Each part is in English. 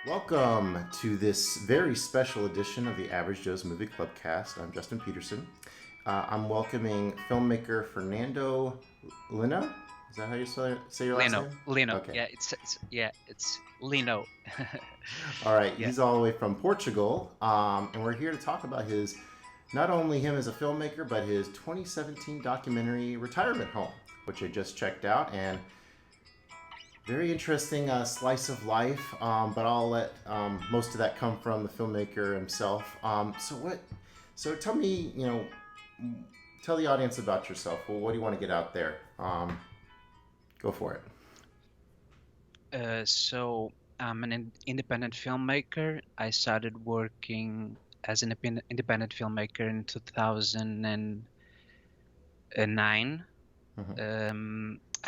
Welcome to this very special edition of the Average Joe's Movie Club cast. I'm Justin Peterson. I'm welcoming filmmaker Fernando Lino. Is that how you say your last name? Lino. Okay. Yeah, it's Lino. All right. Yeah. He's all the way from Portugal, and we're here to talk about his, not only him as a filmmaker, but his 2017 documentary Retirement Home, which I just checked out, and very interesting slice of life, but I'll let most of that come from the filmmaker himself. So tell me, tell the audience about yourself. Well, what do you want to get out there? Go for it. So I'm an independent filmmaker. I started working as an independent filmmaker in 2009.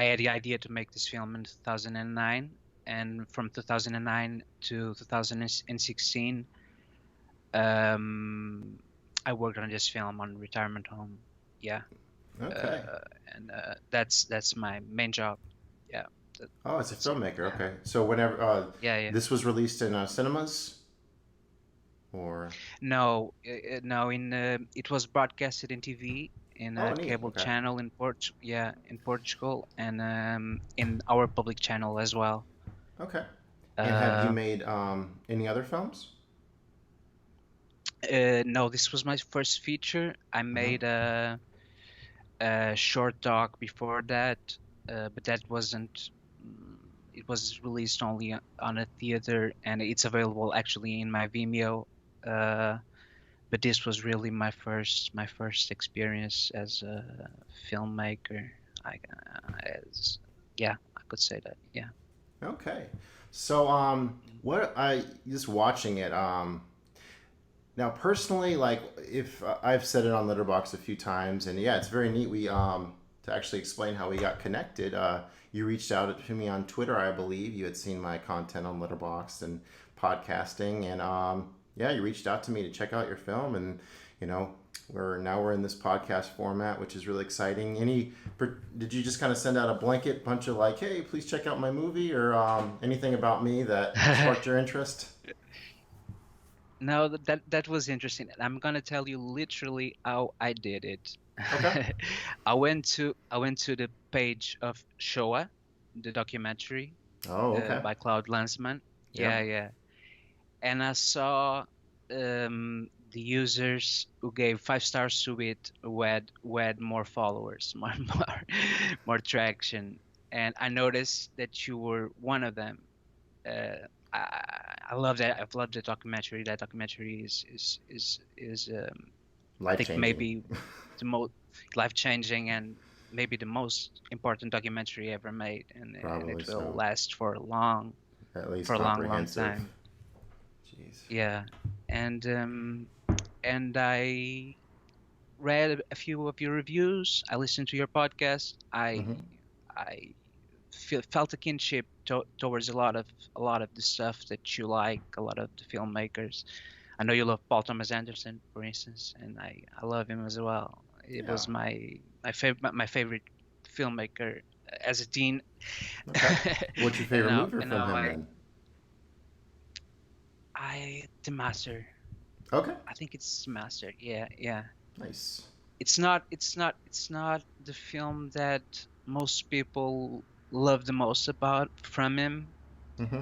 I had the idea to make this film in 2009, and from 2009 to 2016, I worked on this film on Retirement Home. Yeah. Okay. And that's my main job. Yeah. Oh, it's a That's it. filmmaker. Okay. So whenever Yeah. this was released in cinemas, or No, no. It was broadcasted in TV in oh, a neat. cable Okay. channel in Portugal, and in our public channel as well. Okay. And have you Uh, made any other films? no, this was my first feature. I Mm-hmm. made a short doc before that, but that wasn't. It was released only on a theater, and it's available actually in my Vimeo. Uh, but this was really my first experience as a filmmaker. I as yeah, I could say that. Yeah. Okay. So what I just watching it now personally, like, if I've said it on Letterboxd a few times, and yeah, it's very neat. We to actually explain how we got connected. You reached out to me on Twitter, I believe. You had seen my content on Letterboxd and podcasting, and yeah, you reached out to me to check out your film, and you know, we're in this podcast format, which is really exciting. Did you just kind of send out a blanket bunch of like, hey, please check out my movie, or anything about me that sparked your interest? No, that was interesting. I'm gonna tell you literally how I did it. Okay. I went to the page of Showa, the documentary, Oh, okay. by Cloud Lanzmann. Yep. Yeah. And I saw the users who gave 5 stars to it who had more followers, more traction. And I noticed that you were one of them. I love that. I've loved the documentary. That documentary is I Life think changing. maybe the most life-changing and maybe the most important documentary ever made, and Probably it will so. last for a long, At least for a long, long comprehensive. time. Jeez. Yeah, and I read a few of your reviews. I listened to your podcast. Mm-hmm. I felt a kinship towards a lot of the stuff that you like, a lot of the filmmakers. I know you love Paul Thomas Anderson, for instance, and I love him as well. It Yeah. was my favorite filmmaker as a teen. Okay. What's your and favorite now movie and from now him I then? I the Master. Okay. I think it's Master. Yeah. Nice. It's not the film that most people love the most about from him, Mm-hmm.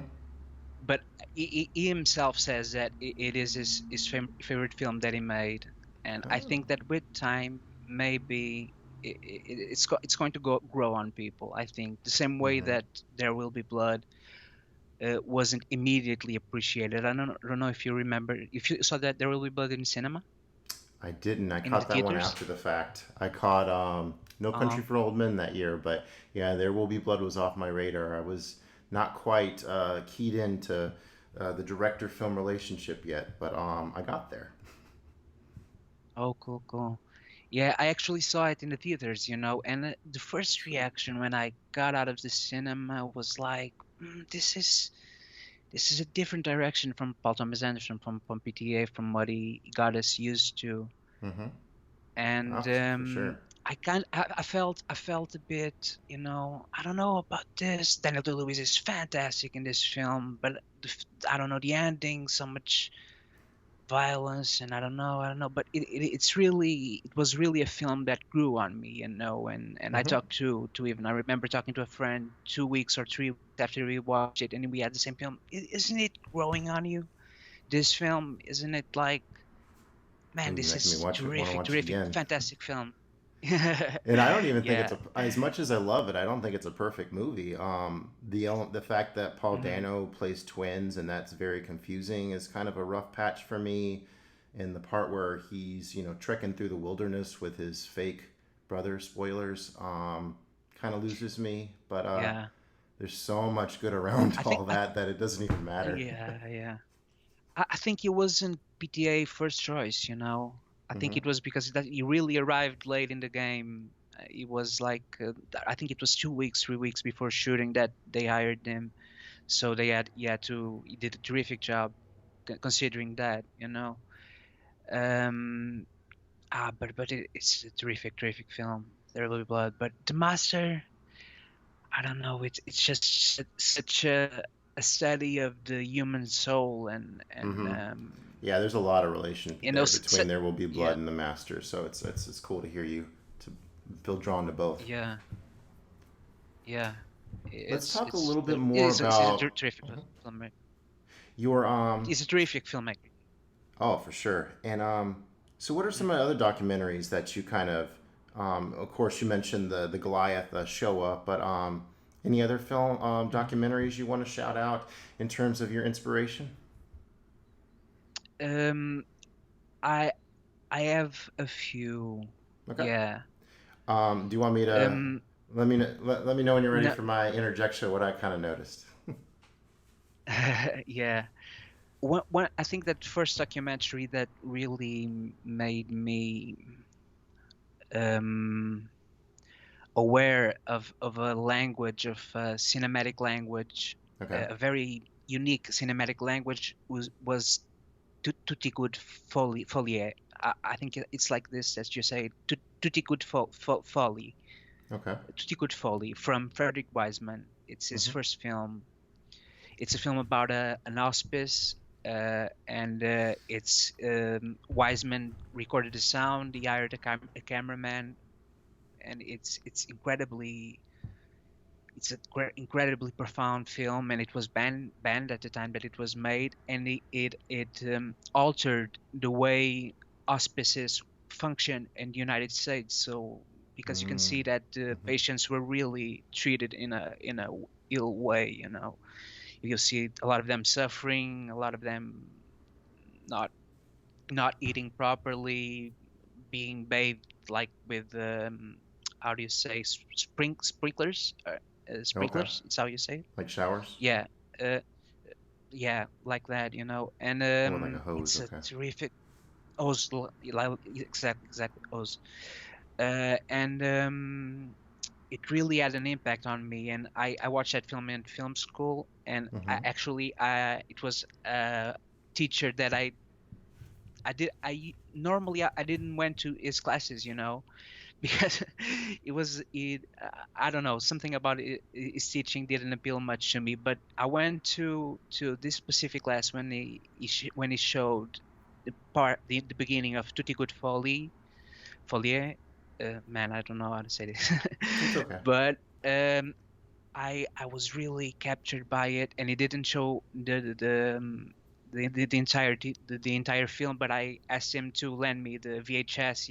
but he himself says that it is his favorite film that he made, and I Oh. think that with time maybe it's going to grow on people. I think the same way Mm-hmm. that There Will Be Blood wasn't immediately appreciated. I don't know if you remember, if you saw that There Will Be Blood in cinema, I didn't. I in the caught that one theaters. after the fact. I caught No Country uh, for Old Men that year, but yeah, There Will Be Blood was off my radar. I was not quite keyed into the director film relationship yet, but I got there. oh, cool. Yeah, I actually saw it in the theaters, and the first reaction when I got out of the cinema was like, this is a different direction from Paul Thomas Anderson, from PTA, from what he got us used to. Mm-hmm. And Oh, for sure. I felt a bit, I don't know about this. Daniel Day-Lewis is fantastic in this film, but I don't know the ending, so much violence, and I don't know. But it was really a film that grew on me, and I Hmm. talked to even I remember talking to a friend 2 weeks or 3 weeks after we watched it, and we had the same film. Isn't it growing on you? This film, isn't it like, man, Ooh, you're this making me is watch it. Want to terrific, watch it terrific, again? fantastic film. And I don't even think it's Yeah. a, as much as I love it, I don't think it's a perfect movie. The fact that Paul Hmm. Dano plays twins and that's very confusing is kind of a rough patch for me. And the part where he's trekking through the wilderness with his fake brother, spoilers, kind of loses me. But Yeah. there's so much good around I think all that it doesn't even matter. yeah, yeah. I think it wasn't PTA first choice. I think Hmm. it was because that he really arrived late in the game. It was like I think it was 2 weeks, 3 weeks before shooting that they hired him. So he did a terrific job considering that. Um, it's a terrific, terrific film. There Will Be Blood. But The Master, I don't know. It's just such a study of the human soul and Hmm. Yeah, there's a lot of relation you know, there between There Will Be yeah, Blood and The Master, so it's cool to hear you to feel drawn to both. yeah, yeah. Let's talk a It's little bit it more is it's a about terrific filmmaker. your He's a terrific filmmaker. oh, for sure. And so what are Mm. some of the other documentaries that you kind of course you mentioned the Goliath show up, but any other film Mhm. documentaries you want to shout out in terms of your inspiration? Um, I I have a few. Okay. Yeah. Do you want me to Um. let me know when you're ready No. for my interjection? What I kind of noticed. Yeah. I think that first documentary that really made me um aware of a language of cinematic language, Okay. a very unique cinematic language was Tutti Good Folie. I think it's like this, as you say, Tutti Good Folly. Okay. Tutti Good Folly from Frederick Wiseman. It's his Hmm. first film. It's a film about an hospice, and it's Wiseman recorded the sound. He hired a cameraman, and it's an incredibly profound film, and it was banned at the time that it was made, and it altered the way hospices function in the United States. So because you can Mm-hmm. see that the patients were really treated in a ill way. You see a lot of them suffering, a lot of them not not eating properly, being bathed like with how do you say sprinklers? Okay. Sprinklers. It's how you say it. Like showers Yeah, uh, yeah, like that. And or like a hose. it's a Okay. terrific Oz, exactly Oz. And it really had an impact on me. And I watched that film in film school, and Mm-hmm. it was a teacher that I normally I didn't went to his classes, because I don't know, something about his teaching didn't appeal much to me. But I went to this specific class when when he showed the beginning of Tutti Good Folie. Man, I don't know how to say this. It's okay. But I was really captured by it, and it didn't show the entire film. But I asked him to lend me the VHS.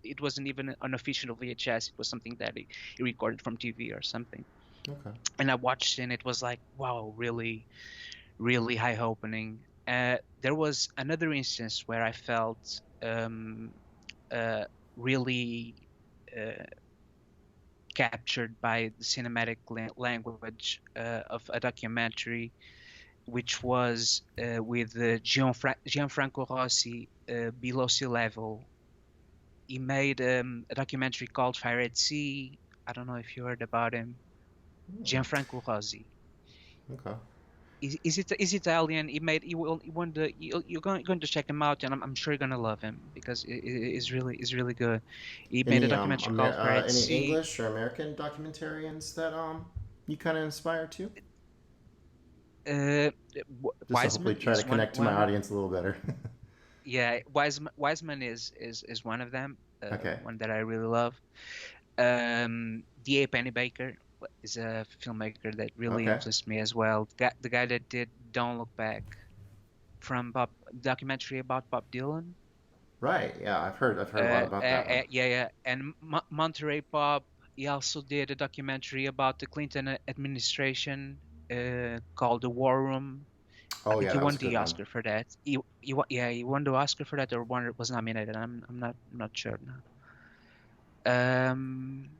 It wasn't even an official VHS. It was something that he recorded from TV or something. Okay. And I watched it, and it was like, wow, really, really high opening. There was another instance where I felt uh, really uh, captured by the cinematic language of a documentary, which was with Gianfranco Rossi, Below Sea Level. He made a documentary called Fire at Sea. I don't know if you heard about him. Hmm. Gianfranco Rossi. Okay. Is Italian. He won the you're going to check him out, and I'm sure you're gonna love him because is really good. He made a documentary called Red Any Sea. English or American documentarians that you kind of inspire to? Uh, Just to hopefully Wiseman try to is connect to my one. audience a little better. Yeah, Wiseman is one of them. Okay. One that I really love. D.A. Pennebaker is a filmmaker that really Okay. influenced me as well. The guy that did Don't Look Back from Bob documentary about Bob Dylan. Right. Yeah, I've heard a lot about that one. Yeah, yeah. And Monterey Pop, he also did a documentary about the Clinton administration called The War Room. I Oh think yeah, he that was won a the good one. Oscar for that. He won the Oscar for that, or won was nominated. I'm not sure now. Um,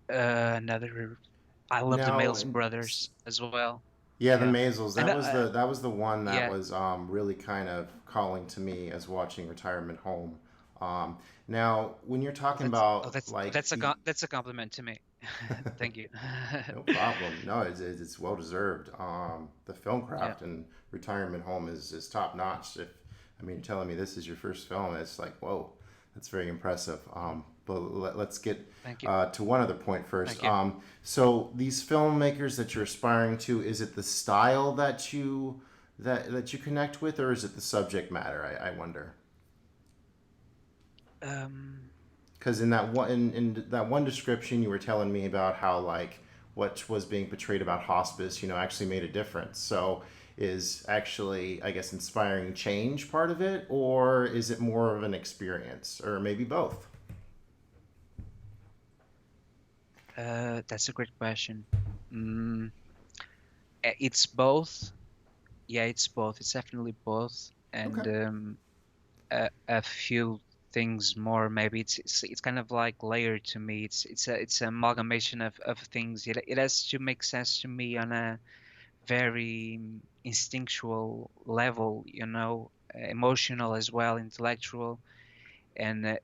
another. I love the Now, Maysles brothers as well. yeah, the Yeah, Maysles. and That was the one that yeah, was really kind of calling to me as watching Retirement Home. Um, Now, when you're talking about like the that's a compliment to me. Thank you. no problem. No, it's well deserved. The film Yeah, craft and Retirement Home is top notch. If I mean, you're telling me this is your first film, it's like whoa, that's very impressive. But let's get thank you, to one other point first. thank you. So these filmmakers that you're aspiring to, is it the style that you connect with, or is it the subject matter? I wonder. Um, Because in that one description you were telling me about how like what was being portrayed about hospice actually made a difference. So is actually, I guess, inspiring change part of it, or is it more of an experience, or maybe both? that's a great question. Mm, it's both. Yeah, it's both. It's definitely both, Okay. and a few things more. Maybe it's kind of like layered to me. It's an amalgamation of things. It has to make sense to me on a very instinctual level, emotional as well, intellectual, and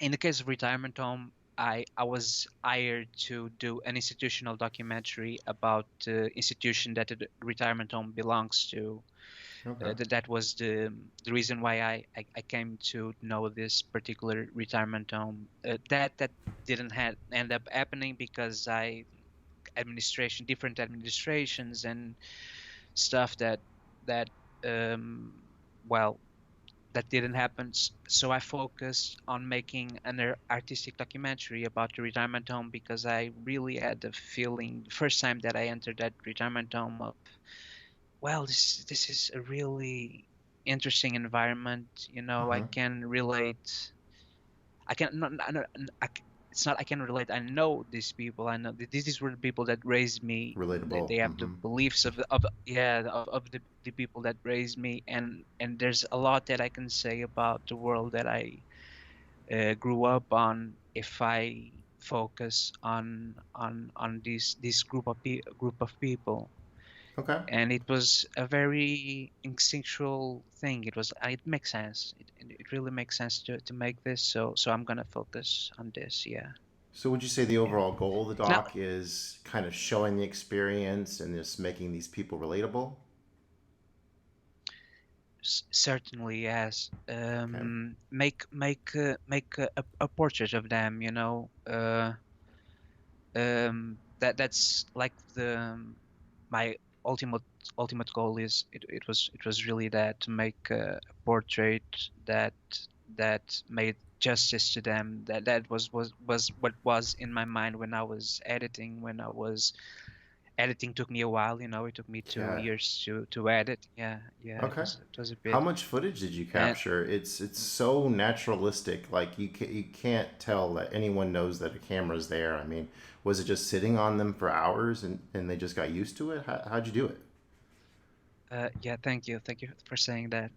in the case of Retirement Home, I was hired to do an institutional documentary about the institution that the retirement home belongs to. Okay. That was the reason why I came to know this particular retirement home. That didn't end up happening because different administrations and stuff that um, well that didn't happen. So I focused on making an artistic documentary about the retirement home because I really had the feeling the first time that I entered that retirement home of, well, this is a really interesting environment. I Mm-hmm. can relate. I can not, not it's not I can relate. I know these people. I know these were the people that raised me. Relatable. They have the Mm-hmm. beliefs of the people that raised me, and there's a lot that I can say about the world that I grew up on if I focus on this group of people. Okay. And it was a very instinctual thing. It makes sense. It really makes sense to make this. So I'm gonna focus on this. Yeah, So would you say the yeah. overall goal of the Now, doc is kind of showing the experience and just making these people relatable? certainly yes. Okay. Make a portrait of them. That's like my ultimate ultimate goal is it was really that to make a portrait that that made justice to them. That was what was in my mind when I was editing. When I was editing took me a while. It took me two Yeah. years to edit. Yeah, yeah. Okay. It was a How bit. much footage did you And capture? It's so naturalistic. Like you can't tell that anyone knows that a camera's there. I mean, was it just sitting on them for hours and they just got used to it? How'd you do it? yeah, thank you for saying that.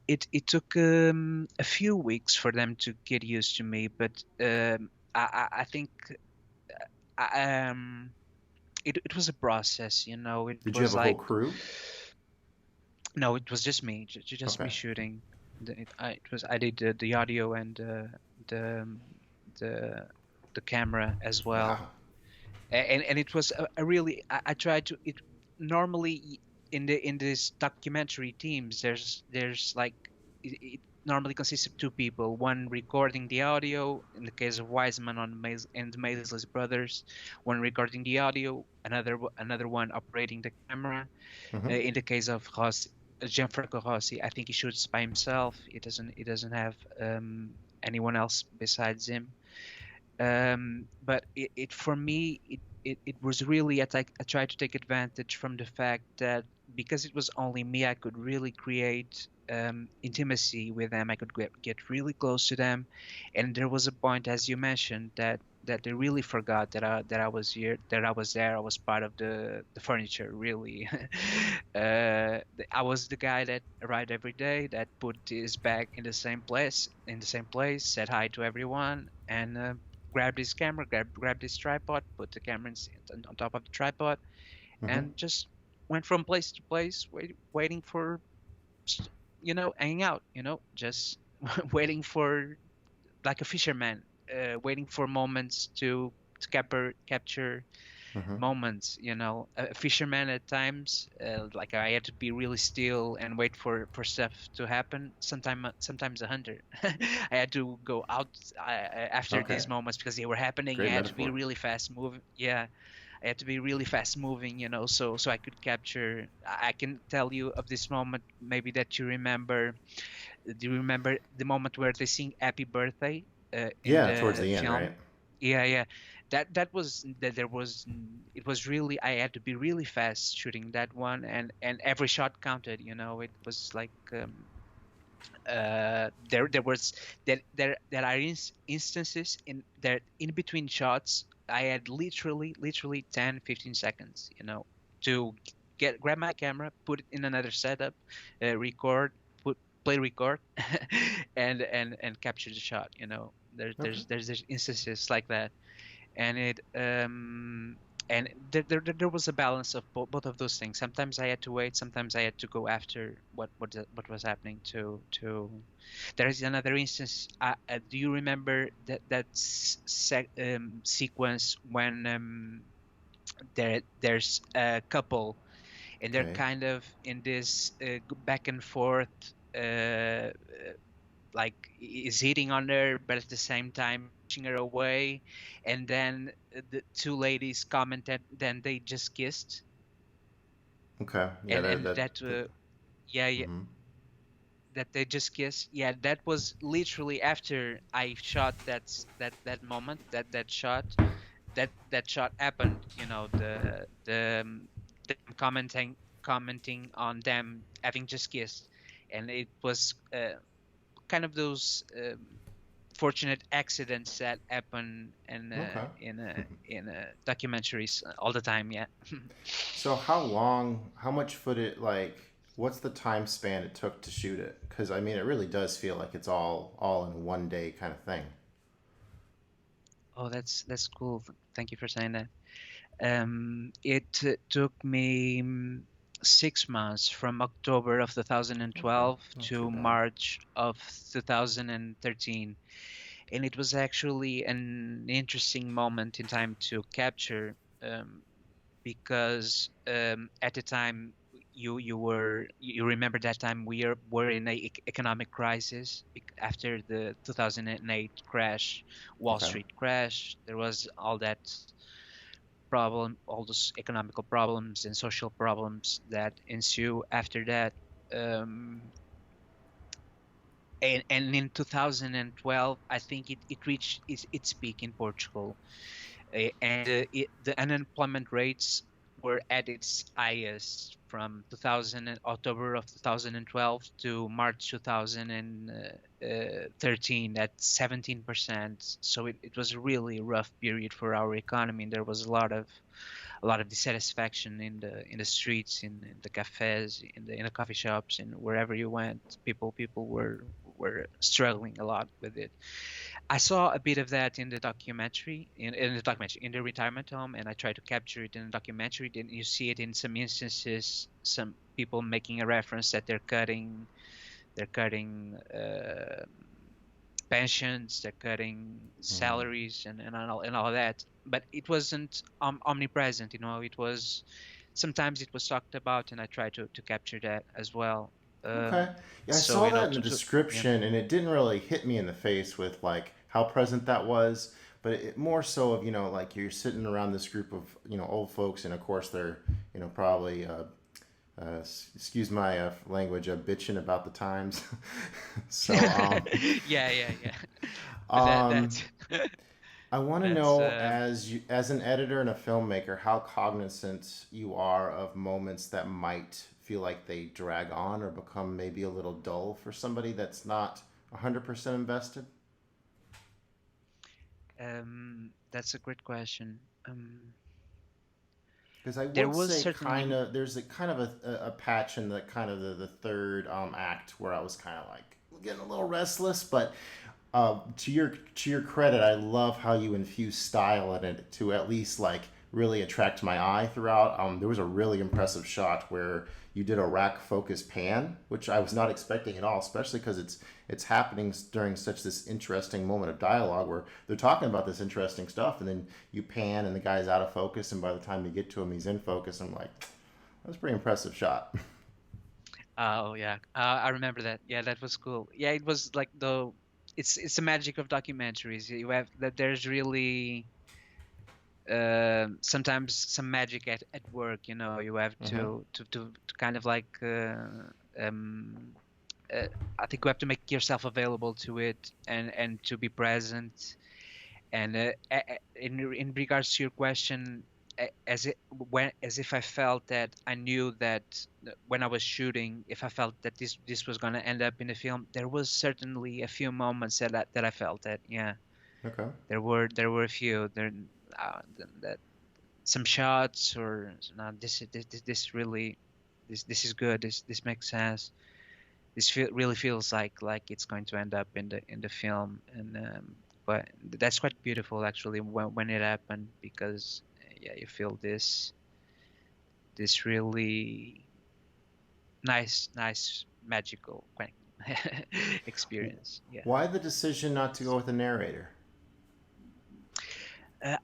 It took a few weeks for them to get used to me, but I think I, it was a process. It Did you have was a whole like crew? no, it was just me, just Okay. me shooting. I did the audio and the the the camera as well, Wow. And it was a really I tried to it normally in this documentary teams there's like it normally consists of two people, one recording the audio in the case of Wiseman on and the Maysles brothers, one recording the audio, another one operating the camera. Mm-hmm. In the case of Rossi, Gianfranco Rossi, I think he shoots by himself. He doesn't have anyone else besides him. But it for me it was really I tried to take advantage from the fact that because it was only me, I could really create intimacy with them. I could get really close to them, and there was a point, as you mentioned, that they really forgot that I was here, that I was there. I was part of the furniture, really. I was the guy that arrived every day, that put his bag in the same place, said hi to everyone, and grabbed his camera, grabbed his tripod, put the camera on top of the tripod, Mm-hmm. and just went from place to place, waiting for, hanging out, just waiting for, like a fisherman, waiting for moments to capture Mm-hmm. moments. A fisherman at times, like I had to be really still and wait for stuff to happen. Sometimes a hunter. I had to go out after Okay. these moments because they were happening. I Great had to be metaphor. really fast moving. Yeah, I had to be really fast moving, so I could capture. I can tell you of this moment maybe that you remember. Do you remember the moment where they sing "Happy Birthday" in Yeah, towards the the end, right? film? Yeah, yeah. That was that there was it was really, I had to be really fast shooting that one, and every shot counted. It was like there was there are instances in between shots. I had literally 10, 15 seconds, to grab my camera, put it in another setup, record, put play record, and capture the shot. Okay. There's instances like that, and there was a balance of both of those things. Sometimes I had to wait, sometimes I had to go after what was happening to there is another instance. Do you remember that sequence when there's a couple and they're Okay. kind of in this back and forth, uh, like is hitting on her, but at the same time pushing her away, and then the two ladies commented, then they just kissed, Okay. Yeah, and that that yeah, yeah, mm-hmm. that they just kissed. Yeah, that was literally after I shot that moment, that shot, that shot happened. Them commenting on them having just kissed, and it was kind of those fortunate accidents that happen Okay. in documentaries all the time. Yeah. So how much footage, like, what's the time span it took to shoot it? Because I mean, it really does feel like it's all in one day kind of thing. Oh, that's cool. Thank you for saying that. It took me 6 months from October of Okay, 2012 not too to bad. March of 2013, and it was actually an interesting moment in time to capture. Because at the time you remember that time were in a economic crisis after the 2008 crash, Wall Okay. Street crash. There was all that problem, all those economical problems and social problems that ensue after that. Um, and in 2012, I think it reached its peak in Portugal. The unemployment rates were at its highest from 2000 October of 2012 to March 2013 at 17%. So it was a really rough period for our economy. And there was a lot of dissatisfaction in the streets, in the cafes, in the coffee shops, and wherever you went, people were struggling a lot with it. I saw a bit of that in the documentary, in the retirement home, and I tried to capture it in the documentary. Then you see it in some instances, some people making a reference that they're cutting pensions, they're cutting Mm. salaries and all that. But it wasn't omnipresent, you know. It was sometimes it was talked about, and I tried to capture that as well. Okay. Yeah, I So saw you know, that in the yeah. description, and it didn't really hit me in the face with like how present that was, but it more so of like you're sitting around this group of old folks, and of course they're probably excuse my language, bitching about the times. so Yeah, yeah, yeah. But um, I want to that's know, as an editor and a filmmaker, how cognizant you are of moments that might feel like they drag on or become maybe a little dull for somebody that's not 100% invested. that's a great question. Because I There would was say kind certainly of there's a kind of a patch in the kind of the third act where I was kind of like getting a little restless, but to your credit, I love how you infuse style in it to at least like really attract my eye throughout. There was a really impressive shot where you did a rack focus pan, which I was not expecting at all, especially because it's happening during such this interesting moment of dialogue where they're talking about this interesting stuff, and then you pan and the guy's out of focus, and by the time you get to him, he's in focus. I'm like, that was a pretty impressive shot. oh yeah, I remember that. Yeah, that was cool. Yeah, it was like it's the magic of documentaries. You have that there's really sometimes some magic at work. You know, you have Mm-hmm. to kind of like um, uh, I think you have to make yourself available to it and to be present. And in regards to your question, as if I felt that I knew that when I was shooting, if I felt that this was going to end up in a film, there was certainly a few moments that I felt that. Yeah, Okay. there were a few there that some shots or no, this really this is good. This makes sense. Really feels like it's going to end up in the film, and but that's quite beautiful actually when it happened, because yeah, you feel this really nice magical experience. Yeah. Why the decision not to go with a narrator?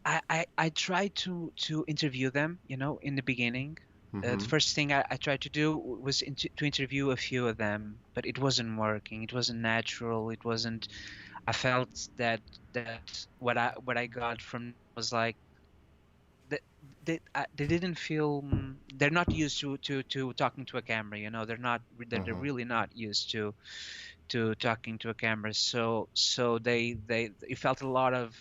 I tried to interview them, you know, in the beginning. The Mm-hmm. first thing I tried to do was to interview a few of them, but it wasn't working. It wasn't natural. It wasn't. I felt that what I got from was like that they didn't feel they're not used to talking to a camera. You know, they're Mm-hmm. really not used to talking to a camera. So they it felt a lot of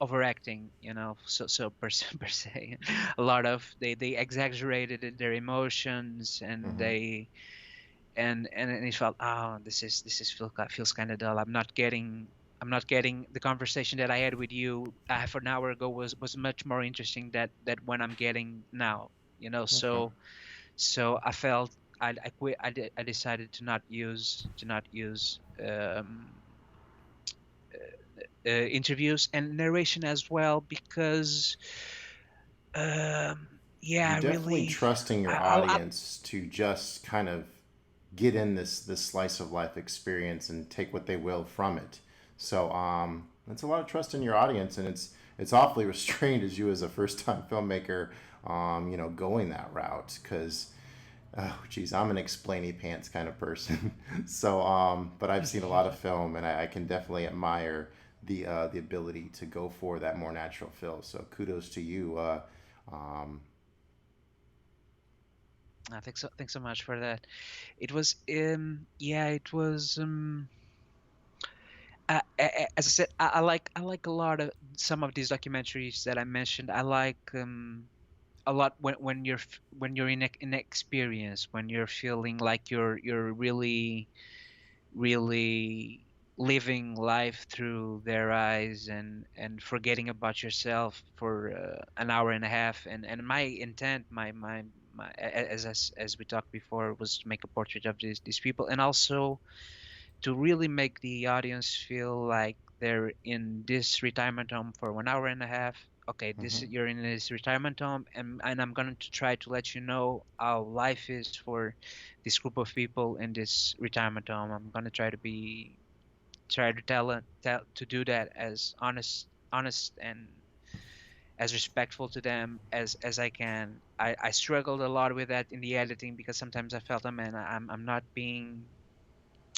overacting, you know. So per se, a lot of they exaggerated their emotions, and Mm-hmm. they and it felt, oh, this is feels kind of dull. I'm not getting the conversation that I had with you half an hour ago was much more interesting that when I'm getting now, you know. Okay. So I felt I quit. I decided to not use interviews and narration as well, because You're yeah, definitely really, trusting your I audience to just kind of get in this slice of life experience and take what they will from it. So that's a lot of trust in your audience, and it's awfully restrained as you as a first time filmmaker, going that route because. Oh, geez, I'm an explainy pants kind of person. So, but I've seen a lot of film, and I can definitely admire the ability to go for that more natural feel. So, kudos to you. Um, thanks so much for that. It was yeah, it was as I said, I like a lot of some of these documentaries that I mentioned. I like a lot when you're in experience, when you're feeling like you're really living life through their eyes, and forgetting about yourself for an hour and a half. And my intent, as we talked before, was to make a portrait of these people, and also to really make the audience feel like they're in this retirement home for 1 hour and a half. Okay, this mhm. you're in this retirement home, and I'm going to try to let you know how life is for this group of people in this retirement home. I'm going to try to be try to tell to do that as honest and as respectful to them as I can. I struggled a lot with that in the editing because sometimes I felt, oh man, I'm not being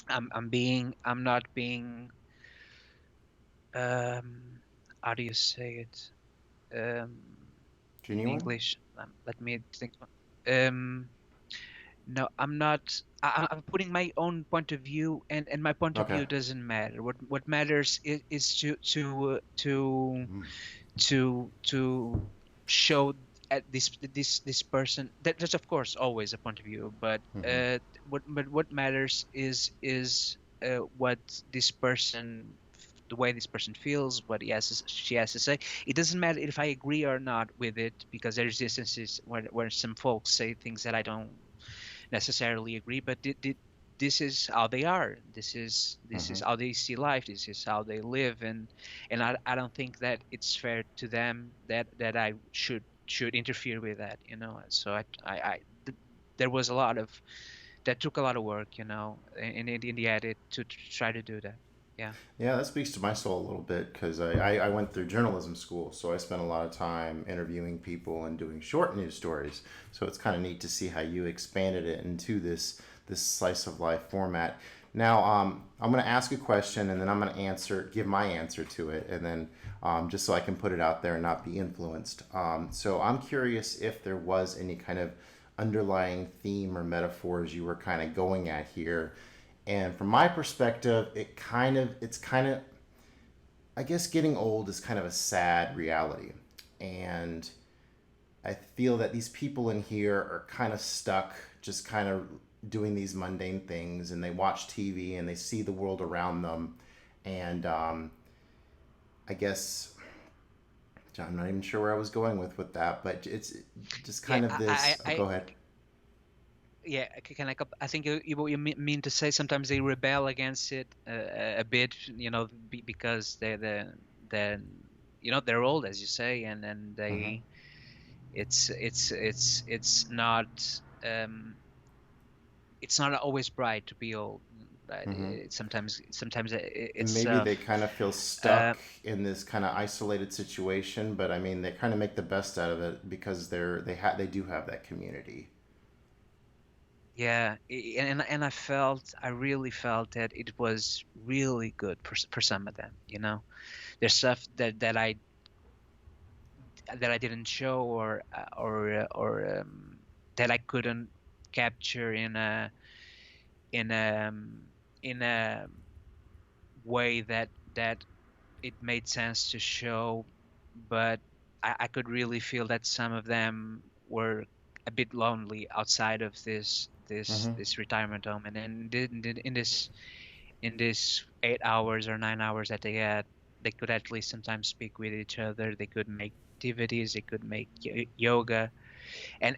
I'm not being um how do you say it um in Genuine? English? Let me think. Um, no, I'm not. I'm putting my own point of view, and my point of Okay. view doesn't matter. What matters is to show at this person that there's of course always a point of view, but Mm-hmm. what matters is what this person the way this person feels, what she has to say. It doesn't matter if I agree or not with it, because there's instances where some folks say things that I don't necessarily agree, but this is how they are. This is Mm-hmm. how they see life. This is how they live, and I don't think that it's fair to them that I should interfere with that, you know. So there was a lot of that took a lot of work, you know, in the edit to try to do that. Yeah. Yeah, that speaks to my soul a little bit because I went through journalism school, so I spent a lot of time interviewing people and doing short news stories. So it's kind of neat to see how you expanded it into this slice of life format. Now, I'm going to ask a question and then I'm going to give my answer to it, and then just so I can put it out there and not be influenced. So I'm curious if there was any kind of underlying theme or metaphors you were kind of going at here. And from my perspective, it's kind of, I guess getting old is kind of a sad reality. And I feel that these people in here are kind of stuck just kind of doing these mundane things, and they watch TV and they see the world around them. And I guess I'm not even sure where I was going with that, but it's just Yeah, kind of this. Oh, go ahead. yeah, can I think what you mean to say sometimes they rebel against it a bit, you know, because they're you know they're old, as you say, and then Mm-hmm. they it's um it's not always bright to be old, right? Mm-hmm. Sometimes And it's maybe they kind of feel uh stuck in this kind of isolated situation, but I mean they kind of make the best out of it because they do have that community. yeah, and I really felt that it was really good for some of them, you know. There's stuff that I didn't show or that I couldn't capture in a in a way that it made sense to show, but I could really feel that some of them were a bit lonely outside of Mm-hmm. this retirement home, and then in this 8 hours or 9 hours that they had, they could at least sometimes speak with each other. They could make activities. They could make yoga. And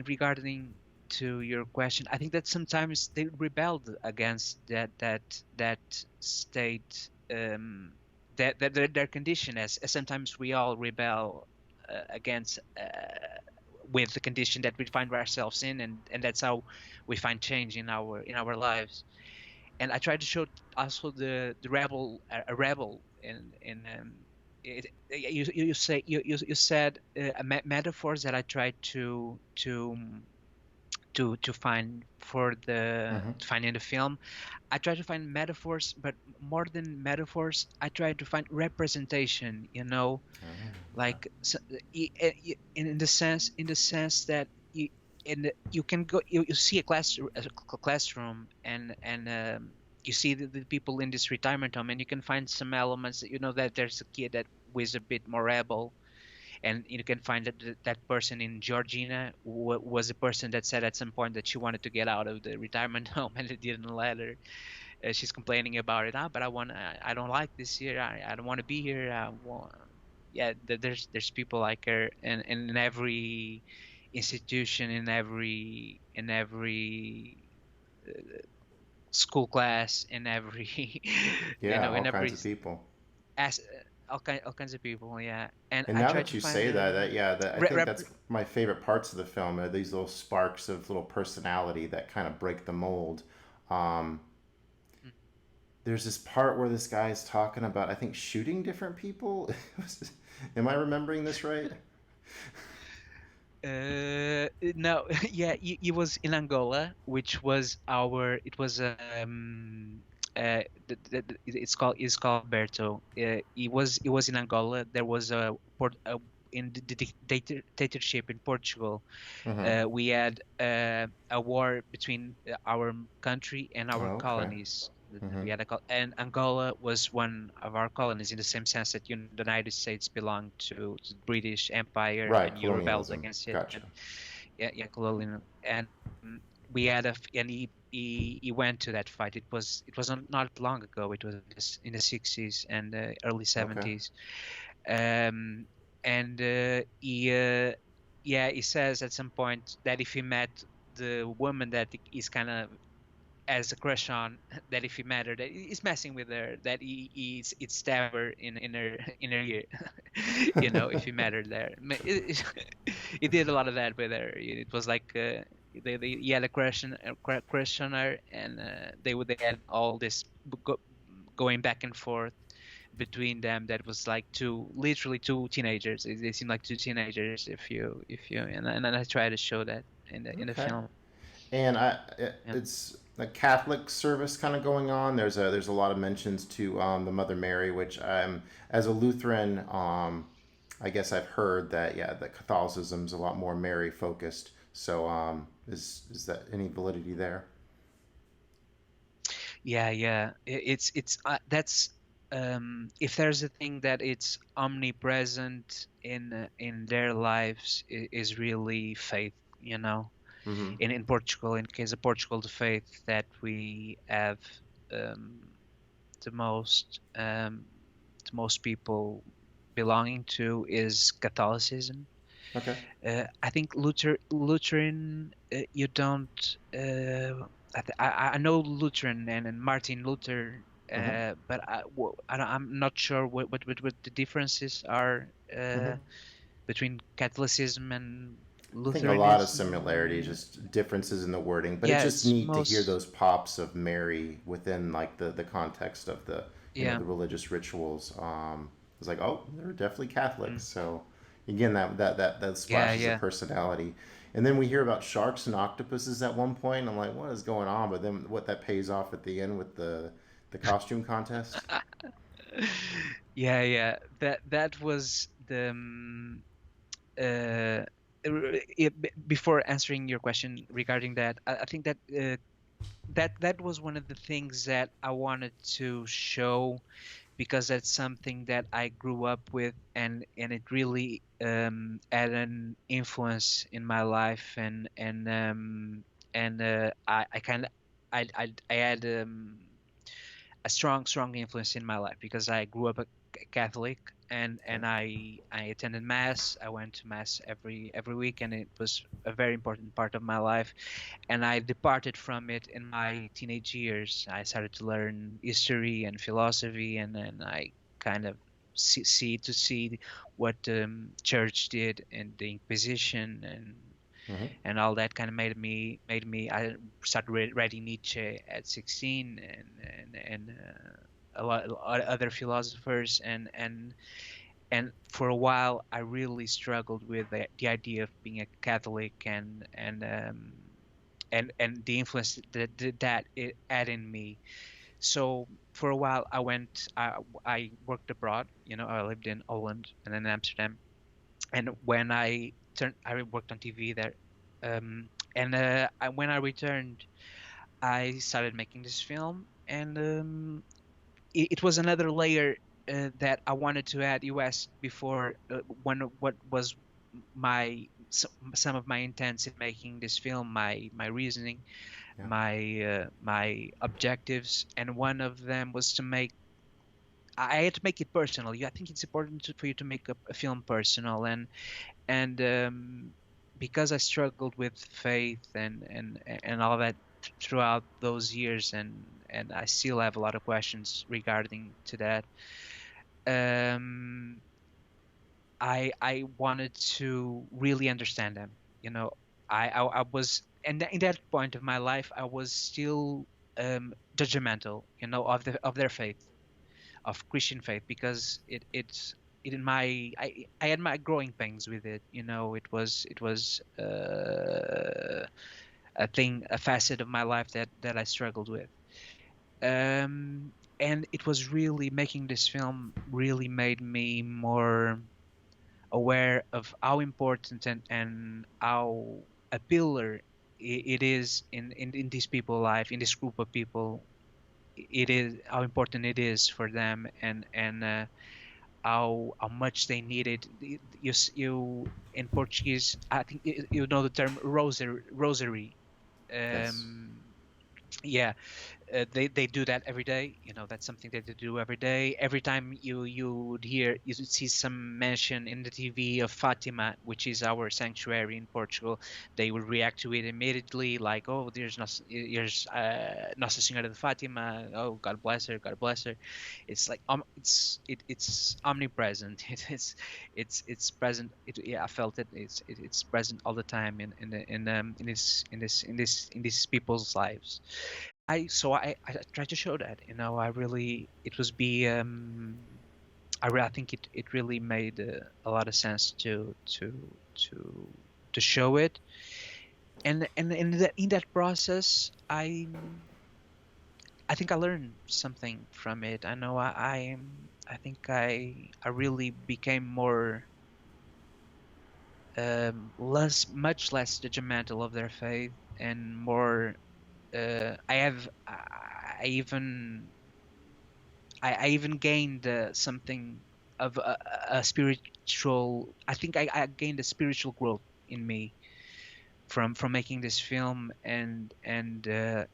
regarding to your question, I think that sometimes they rebelled against that state, that their condition, as sometimes we all rebel against with the condition that we find ourselves in, and that's how we find change in our lives. And I tried to show also the rebel a rebel you say you said metaphors that I tried to find for the Mm-hmm. to find in the film. I try to find metaphors, but more than metaphors, I try to find representation. You know, Oh, okay. like so, in the sense that you can go you see a classroom and you see the people in this retirement home, and you can find some elements that you know that there's a kid that was a bit more rebel, and you can find that that person in Georgina was a person that said at some point that she wanted to get out of the retirement home and it didn't let her. She's complaining about it. But I don't like this here. I don't want to be here. Yeah, there's people like her, and in every institution, in every school class, in every you Yeah, know, all in every kinds of people. as all kinds of people. Yeah, and And I now tried that to you find say that, a that yeah, that I think that's my favorite parts of the film are these little sparks of little personality that kind of break the mold. Um, there's this part where this guy is talking about, I think, shooting different people. Am I remembering this right? No, yeah, he was in Angola, which was our. It was it's called Berto. It was in Angola. There was in the dictatorship in Portugal. Mm-hmm. We had a war between our country and our Oh, okay. colonies. Mm-hmm. We had and Angola was one of our colonies in the same sense that the United States belonged to the British Empire Right, and you rebelled colonialism. against it. Gotcha. But yeah, yeah, colonial. And we had and he went to that fight. It was not long ago. It was in the 60s and early Okay. 70s. Um, and yeah, he says at some point that if he met the woman that he's kind of as a crush on, that if he met her, that he's messing with her, that he'd stab her in her ear, if he met her there. He did a lot of that with her. It was like he had a crush on her, and they had all this go, going back and forth between them. That was like literally two teenagers. They seem like two teenagers if you and I try to show that in the Okay. film. And Yeah. it's a Catholic service kind of going on. There's a lot of mentions to the Mother Mary, which as a Lutheran, I guess I've heard that that Catholicism's a lot more Mary focused. So is that any validity there? Yeah, yeah. It's that's if there's a thing that it's omnipresent in their lives is really faith, you know. Mm-hmm. In Portugal, in case of Portugal, the faith that we have um, the most the most people belonging to is Catholicism. Okay. I think Lutheran, you don't. I know Lutheran and Martin Luther, Mm-hmm. but I'm not sure what the differences are Mm-hmm. between Catholicism and I think a lot of Lutheranism. similarities, just differences in the wording, but it's Yeah, just it's neat to hear most. those pops of Mary within like the context of the Yeah, the religious rituals. It's like, oh, they're definitely Catholics. mm, So again, that yeah, splashes of yeah. personality. And then we hear about sharks and octopuses at one point. I'm like, what is going on? But then what that pays off at the end with the costume contest. Yeah, yeah. That was the uh, before answering your question regarding that, I think that that was one of the things that I wanted to show because that's something that I grew up with and it really had an influence in my life and I kind of I had a strong influence in my life because I grew up a Catholic Okay. and I attended mass. I went to mass every week, and it was a very important part of my life. And I departed from it in my teenage years. I started to learn history and philosophy, and then I kind of see what church did and the Inquisition Mm-hmm. and all that kind of made me I started reading Nietzsche at 16 and a lot of other philosophers and for a while I really struggled with the idea of being a Catholic and the influence that it had in me. So for a while I worked abroad. I lived in Holland and then Amsterdam, and when I worked on TV there. And when I returned, I started making this film, and it was another layer that I wanted to add. You asked before what was some of my intents in making this film, my reasoning, Yeah. my objectives, and one of them was to make. I had to make it personal. I think it's important for you to make a film personal, and because I struggled with faith and all that throughout those years, and I still have a lot of questions regarding to that. Um, I wanted to really understand them. You know, I was, and in that point of my life, I was still. judgmental, of their faith, of Christian faith, because in my I had my growing pains with it. It was a facet of my life that I struggled with. And it was really making this film really made me more aware of how important and how a pillar it is in these people life, in this group of people. It is how important it is for them, and how much they need it. You in Portuguese, I think you know the term rosary. Yes. um yeah, they do that every day. That's something that they do every day. Every time you would hear, you would see some mention in the TV of Fatima, which is our sanctuary in Portugal. They would react to it immediately, like, oh, there's Nossa Senhora de Fatima. Oh, God bless her, God bless her. It's like it's omnipresent. It's present. Yeah, I felt it. It's present all the time in these people's lives. I try to show that. I really it was be I think it really made a lot of sense to show it. And in that process, I think I learned something from it. I know I think I really became more much less judgmental of their faith, and more I even gained something of a spiritual. I think I gained a spiritual growth in me from making this film, and I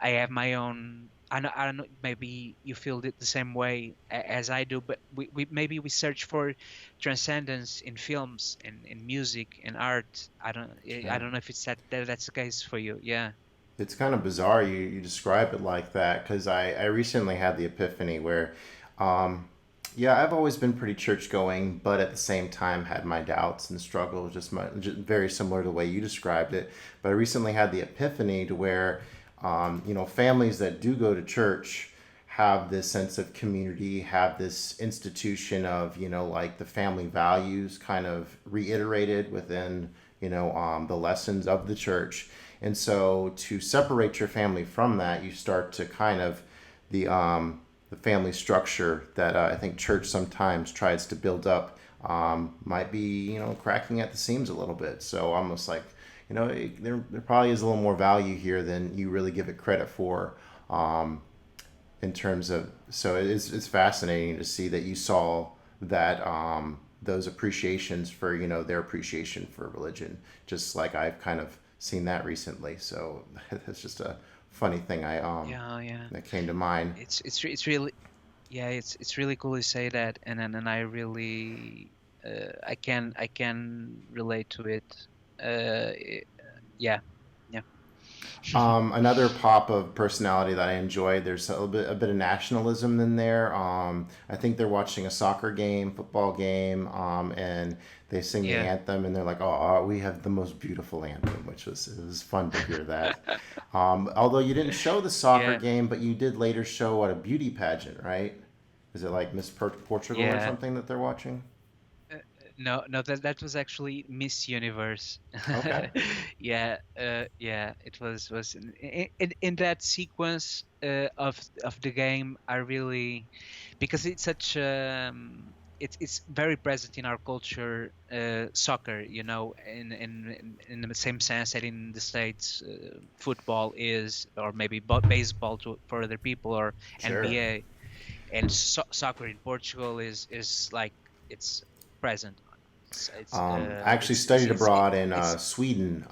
have my own. I don't know. Maybe you feel it the same way as I do, but we search for transcendence in films and in music and art. I Yeah. don't know if it's that's the case for you. Yeah. It's kind of bizarre you describe it like that because I recently had the epiphany where, um, yeah, I've always been pretty church going, but at the same time had my doubts and struggles, just very similar to the way you described it. But I recently had the epiphany to where, families that do go to church have this sense of community, have this institution of, like the family values kind of reiterated within, the lessons of the church. And so to separate your family from that, you start to kind of the family structure that I think church sometimes tries to build up might be cracking at the seams a little bit. So almost like there probably is a little more value here than you really give it credit for. In terms of so it's fascinating to see that you saw that those appreciations for their appreciation for religion, just like I've kind of seen that recently. So that's just a funny thing I Yeah, yeah. that came to mind. It's really, yeah, it's really cool to say that, and I really I can relate to it. Yeah, yeah. Another pop of personality that I enjoyed. There's a bit of nationalism in there. I think they're watching a soccer game, football game, and they sing the Yeah. anthem, and they're like, "Oh, we have the most beautiful anthem," which was it was fun to hear that. Although you didn't show the soccer Yeah, game, but you did later show what a beauty pageant, right? Is it like Miss Portugal or yeah. something that they're watching? No, no, that was actually Miss Universe. Okay, Yeah. It was in that sequence of the game. I really, because it's such it's very present in our culture. Soccer, in the same sense that in the States, football is, or maybe baseball for other people, or sure. NBA, and soccer in Portugal is like it's present. I actually studied abroad in Sweden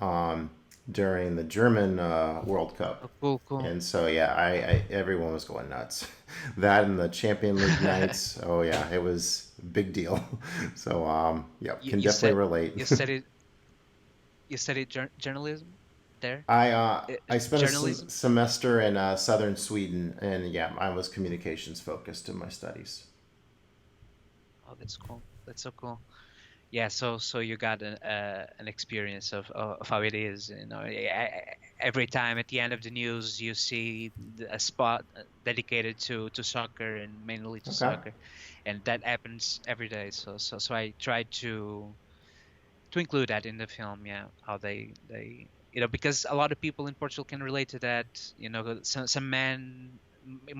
during the German World Cup. Oh, cool, cool. And so, yeah, everyone was going nuts. That and the Champion League nights. Oh, yeah, it was a big deal. So, yeah, You can you definitely said relate. you studied journalism there. I spent a Journalism. semester in southern Sweden, and yeah, I was communications focused in my studies. Oh, that's cool. That's so cool. Yeah, so you got an experience of how it is. Every time at the end of the news, you see a spot dedicated to soccer and mainly to Okay. soccer, and that happens every day. So I try to include that in the film. Yeah, how they because a lot of people in Portugal can relate to that. Some men,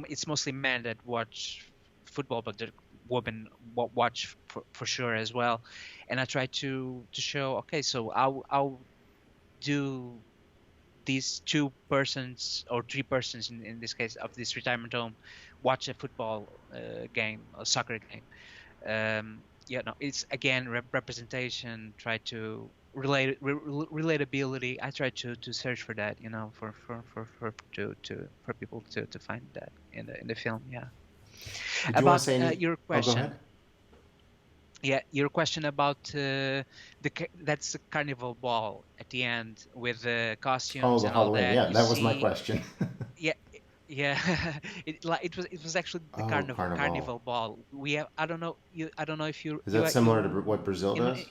it's mostly men that watch football, but the women watch for sure as well. And I try to show, okay, so I'll do these two persons or three persons in this case of this retirement home watch a football game, a soccer game. Yeah, no, it's again representation. Try to relatability. I try to search for that, for people to find that in the film. Yeah. Did you want to About say any? your Oh, go question. ahead. Yeah, your question about that's the carnival ball at the end with the Oh, costumes the and all Halloween. that. Yeah, You that was my see, question. yeah, yeah. It was actually the Oh, Carnival. carnival ball. We have, I don't know if Is that similar to what Brazil in does?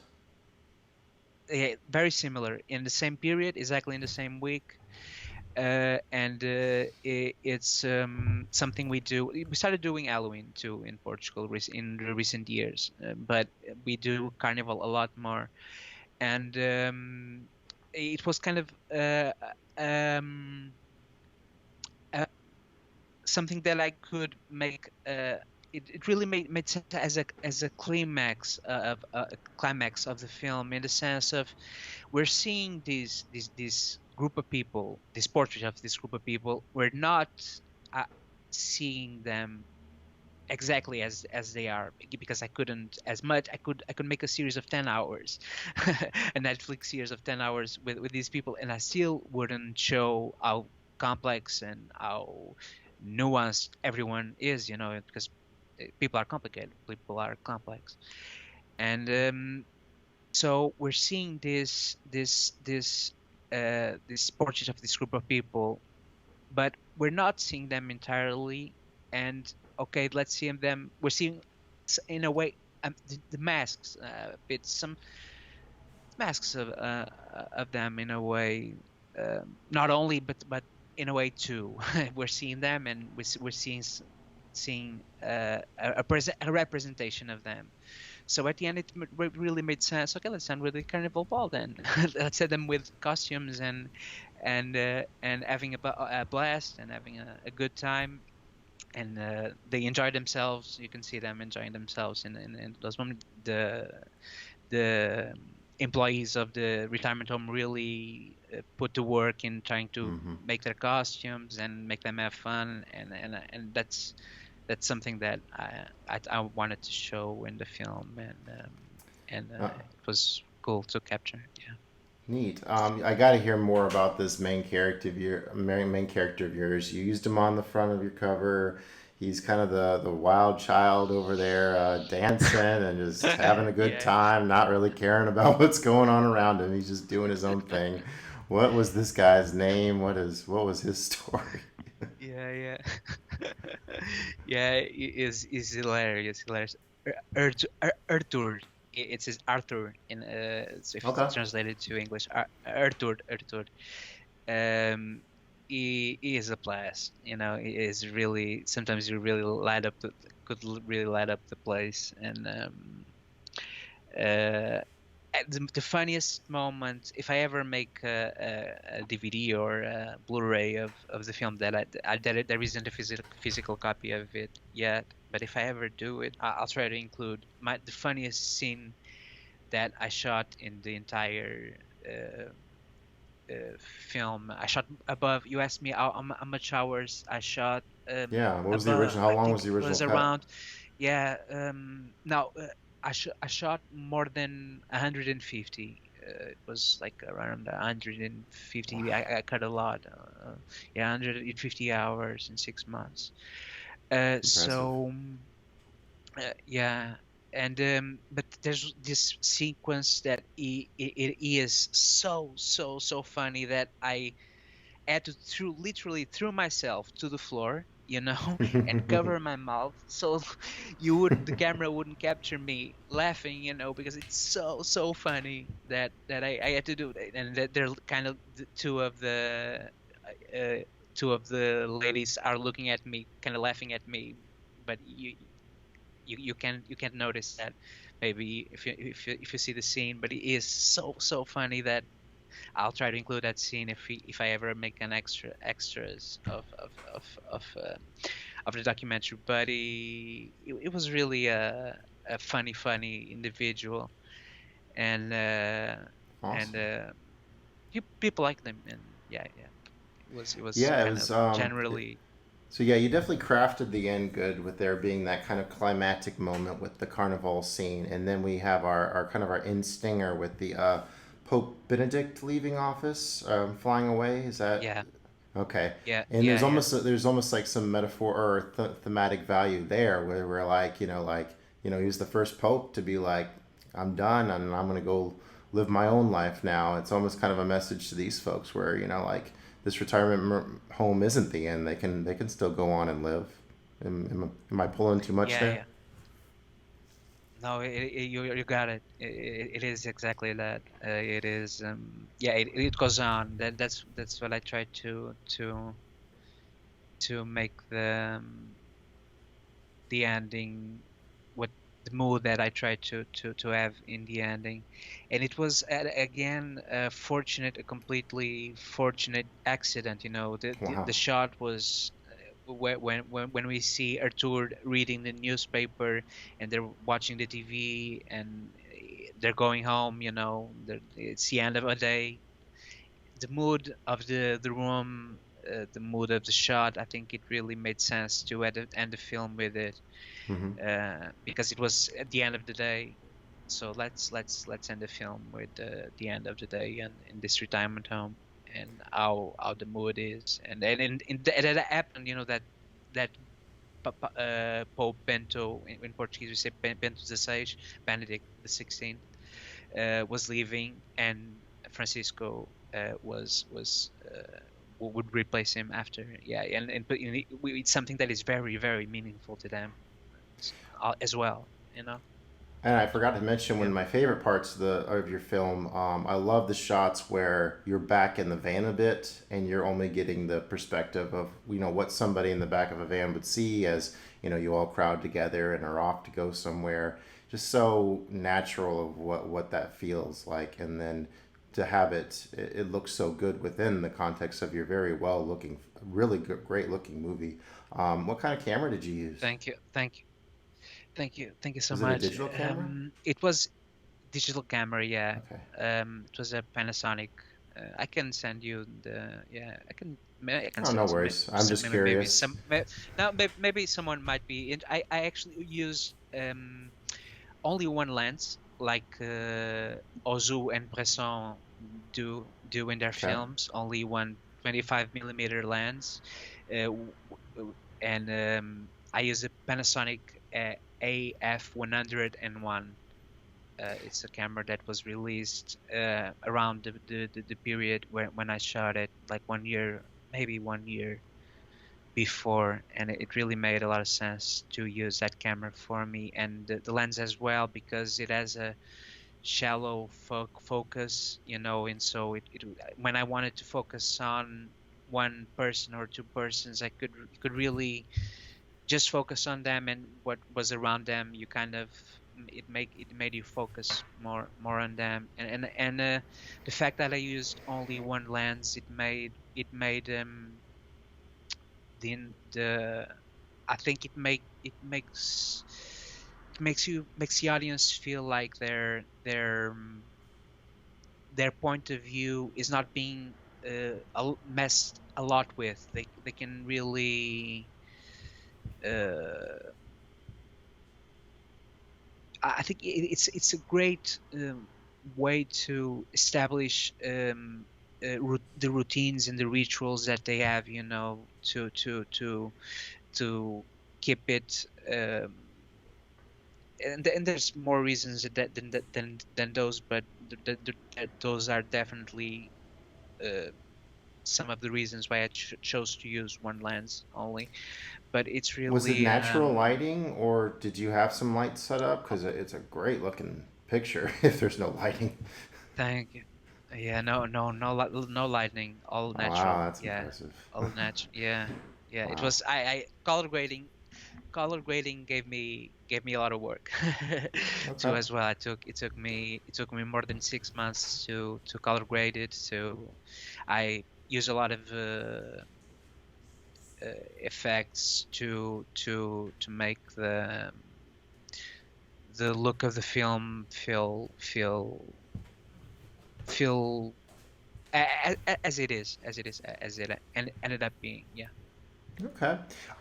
very similar in the same period, exactly in the same week. And it's something we do. We started doing Halloween too in Portugal in the recent years, but we do Carnival a lot more. And it was kind of um, uh, something that I could make. It really made sense as a climax of the film, in the sense of we're seeing this group of people, this portrait of this group of people. We're not uh, seeing them exactly as they are, because I couldn't as much. I could make a series of 10 hours, a Netflix series of 10 hours with these people, and I still wouldn't show how complex and how nuanced everyone is, because people are complicated, people are complex. And so we're seeing this portrait of this group of people, but we're not seeing them entirely. And okay, let's see them. We're seeing, in a way, the masks, bit some masks of them in a way, not only but in a way too. We're seeing them, and we're seeing a representation of them. So at the end, it really made sense. Okay, let's end with the carnival ball then. Let's set them with costumes and having a blast and having a good time. And they enjoy themselves. You can see them enjoying themselves in those moments. The employees of the retirement home really put to work in trying to Mm-hmm. make their costumes and make them have fun. And that's something that I wanted to show in the film, and Uh, it was cool to capture. Yeah. Neat. I got to hear more about this main character of yours. You used him on the front of your cover. He's kind of the wild child over there, dancing and just having a good Yeah. time, not really caring about what's going on around him. He's just doing his own thing. What was this guy's name? What was his story? Yeah, yeah. Yeah, is hilarious, hilarious. Arthur. It says Arthur in if it's Okay. translated to English. Arthur, Arthur. Um, he is a blast. He is really, sometimes you really really light up the place. And uh, the funniest moment, if I ever make a DVD or a Blu-ray of the film, there isn't a physical copy of it yet, but if I ever do it, I'll try to include the funniest scene that I shot in the entire uh, film. I shot above. You asked me how much hours I shot. Yeah. What was the Above, original? How I long think was the it original was cut? around. Yeah. Now I shot more than 150. It was like around 150. Wow. I cut a lot. Yeah, 150 hours in 6 months. Impressive. Yeah, and but there's this sequence that it is so funny that I had to literally threw myself to the floor. you know, and cover my mouth so the camera wouldn't capture me laughing, you know, because it's so funny that I had to do that. And that they're kind of the uh, two of the ladies are looking at me, kind of laughing at me, but you can't notice that maybe if you see the scene, but it is so funny that I'll try to include that scene if I ever make an extras of the documentary. But it was really a funny individual, and and Awesome. people like them, and yeah, it was Yeah, it kind was. of generally. So yeah, you definitely crafted the end good with there being that kind of climactic moment with the carnival scene, and then we have our kind of our end stinger with the Pope Benedict leaving office, flying away. Is that Yeah, okay? And yeah. there's almost like some metaphor or thematic value there, where we're like, he was the first pope to be like, I'm done, and I'm gonna go live my own life now. It's almost kind of a message to these folks where like this retirement home isn't the end. They can still go on and live. Am I pulling too much there? Yeah. No, you got it. It is exactly that. It is yeah. It goes on. That's what I try to make the ending, what the mood that I tried to have in the ending. And it was again a completely fortunate accident. You know, Wow. the shot was when we see Arthur reading the newspaper and they're watching the TV and they're going home. You know, it's the end of a day. The mood of the room, the mood of the shot. I think it really made sense to end the film with it, Mm-hmm. because it was at the end of the day. So let's end the film with the end of the day and in this retirement home, and how the mood is, that happened. You know, that Pope Bento, in Portuguese we say Bento XVI, Benedict the 16th, was leaving, and Francisco would replace him after. Yeah, and but it's something that is very meaningful to them as well. You know. And I forgot to mention one Yeah. of my favorite parts of your film. I love the shots where you're back in the van a bit, and you're only getting the perspective of what somebody in the back of a van would see as you all crowd together and are off to go somewhere. Just so natural of what that feels like, and then to have it looks so good within the context of your very well looking, really good, great looking movie. What kind of camera did you use? Thank you. Thank you so Was it a much. digital camera? It was digital camera, yeah. Okay. It was a Panasonic. I can send you the, yeah. I can Oh, no send worries. I'm just maybe curious. some now maybe someone might be. I actually use only one lens, like Ozu and Bresson do in their Okay. films. Only one 25 millimeter lens, and I use a Panasonic AF101. It's a camera that was released around the period when I shot it, like 1 year, maybe 1 year before, and it really made a lot of sense to use that camera for me, and the lens as well, because it has a shallow focus, you know, and so when I wanted to focus on one person or two persons, I could really just focus on them and what was around them. You kind of, it made you focus more on them, and the fact that I used only one lens, the I think it makes the audience feel like their point of view is not being messed a lot with. They can really uh, I think it's a great way to establish the routines and the rituals that they have, you know, to keep it. And there's more reasons than those, but those are definitely uh, some of the reasons why I chose to use one lens only. But it's Was it really natural lighting, or did you have some lights set up? Because it's a great looking picture if there's no lighting. thank you. Yeah, no lightning, all Oh, wow, natural. that's Yeah, impressive. all natural. Yeah, yeah. It Wow. was I color grading gave me a lot of work too Okay. as well. It took me more than 6 months to color grade it. So I use a lot of effects to make the look of the film feel as it ended up being. Yeah. Okay.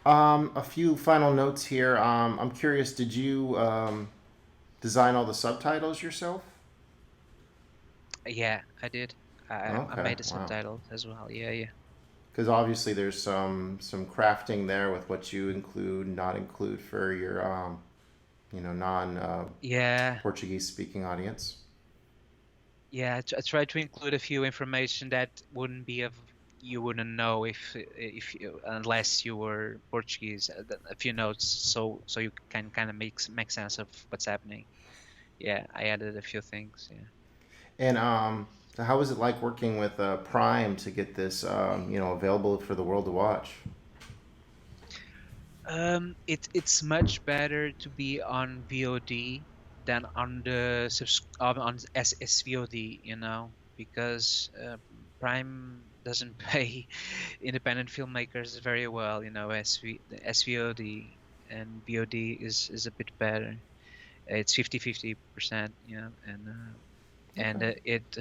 A few final notes here. I'm curious, did you design all the subtitles yourself? Yeah, I did. I Okay, made the wow. subtitles as well. Yeah, yeah. Because obviously there's some crafting there with what you include, not include for your non Yeah, Portuguese speaking audience. yeah. I tried to include a few information that wouldn't be of you wouldn't know if you, unless you were Portuguese. A few notes so you can kind of make sense of what's happening. Yeah, I added a few things. Yeah. And so how was it like working with Prime to get this available for the world to watch? It's much better to be on VOD than on the on SVOD, because Prime doesn't pay independent filmmakers very well. The SVOD and VOD is a bit better. It's 50-50%, and Okay. it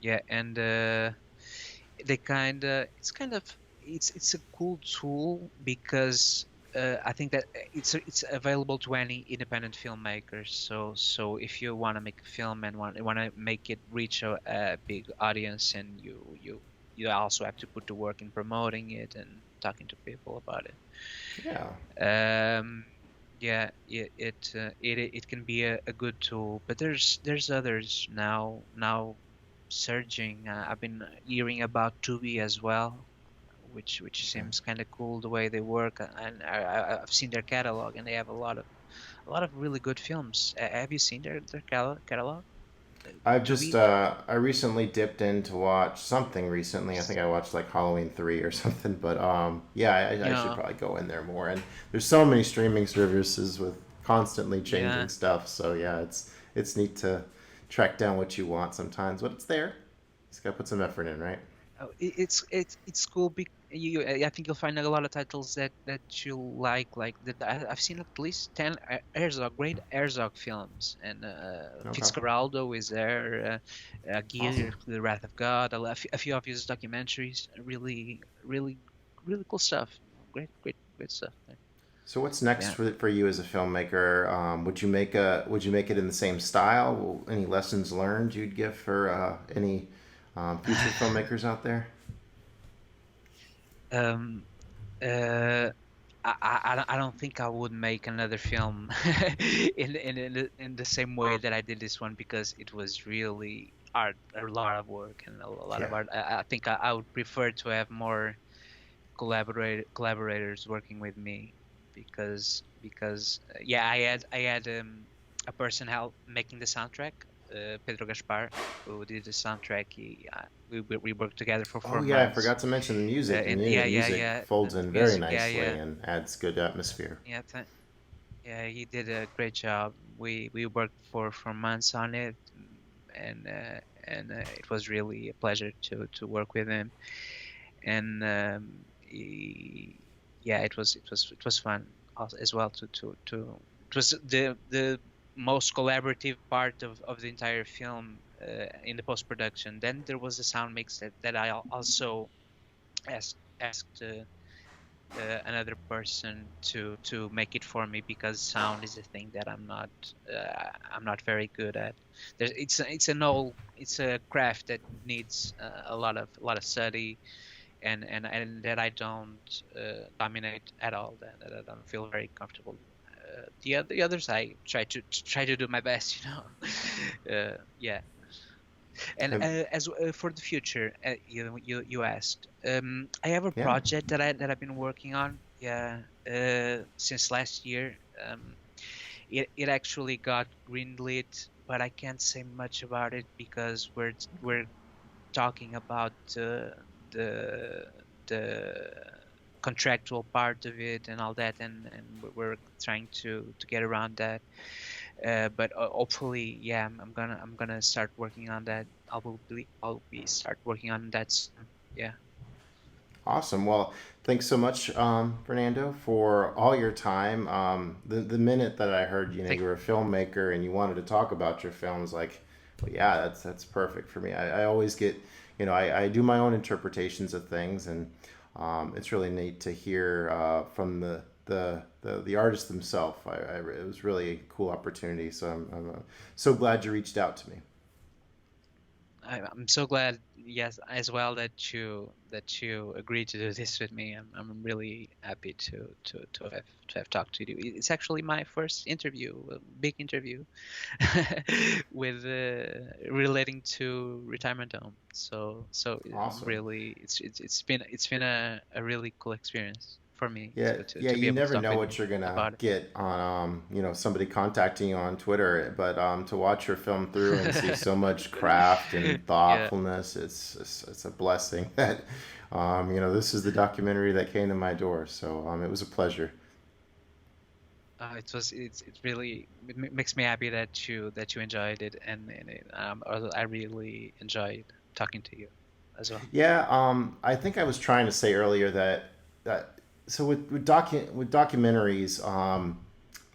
yeah, and they kind of it's a cool tool because I think that it's available to any independent filmmakers. So if you want to make a film and want to make it reach a big audience, and you also have to put the work in promoting it and talking to people about it. Yeah. Yeah, it can be a good tool, but there's others now surging. I've been hearing about Tubi as well, which Okay. seems kind of cool the way they work, and I've seen their catalog, and they have a lot of really good films. Have you seen their catalog? I've just Tubi? I recently dipped in to watch something recently. I think I watched like Halloween 3 or something, but yeah, I should Yeah, probably go in there more. And there's so many streaming services with constantly yeah. changing stuff. So yeah, it's neat to track down what you want sometimes, but it's there. Just gotta put some effort in, right? Oh, it's cool. I think you'll find a lot of titles that you'll like that. I've seen at least 10 great Herzog films, and Okay. Fitzcarraldo is there. Awesome. Gear, The Wrath of God, a few of his documentaries. Really, really, really cool stuff. Great, great, great stuff. So what's next Yeah. for you as a filmmaker? Would you make it in the same style? Any lessons learned you'd give for any future filmmakers out there? Um. Uh. I don't think I would make another film in the same way that I did this one, because it was really art, a lot of work and a lot Yeah. of art. I think I would prefer to have more collaborators working with me, because yeah, I had a person help making the soundtrack, Pedro Gaspar, who did the soundtrack. We worked together for Oh four yeah, I months. forgot to mention the music. And The yeah, yeah, music yeah, folds the in very music, yeah, nicely yeah. and adds good atmosphere. Yeah, yeah, he did a great job. We worked for months on it, and it was really a pleasure to work with him. And yeah, it was fun as well to it was the most collaborative part of the entire film, in the post production. Then there was a sound mix that I also asked another person to make it for me, because sound is a thing that I'm not very good at. It's a craft that needs a lot of study, and that I don't dominate at all. That I don't feel very comfortable. The others I try to do my best. Yeah. And And as for the future, you asked. I have a yeah, project that I've been working on, yeah, since last year. It actually got greenlit, but I can't say much about it because we're talking about the the contractual part of it and all that, and we're trying to get around that. But hopefully, yeah, I'm gonna start working on that. I'll be start working on that soon. Yeah. awesome. Well, thanks so much, Fernando, for all your time. The minute that I heard Thank. you were a filmmaker and you wanted to talk about your films, like, well, yeah, that's perfect for me. I always get, I do my own interpretations of things, and it's really neat to hear from the artist themselves. It was really a cool opportunity. So I'm so glad you reached out to me. I'm so glad, yes, as well that you agreed to do this with me. I'm really happy to have talked to you. It's actually my first interview, a big interview, with relating to retirement home. So I'm Awesome. really it's been a really cool experience for me Yeah, to yeah. to be You able to never talk know with what you you're gonna about it. get on, somebody contacting you on Twitter. But to watch your film through and see so much craft and Yeah. thoughtfulness, it's a blessing that, this is the documentary that came to my door. So it was a pleasure. It's really makes me happy that you enjoyed it, and also I really enjoyed talking to you as well. Yeah, I think I was trying to say earlier that so with documentaries,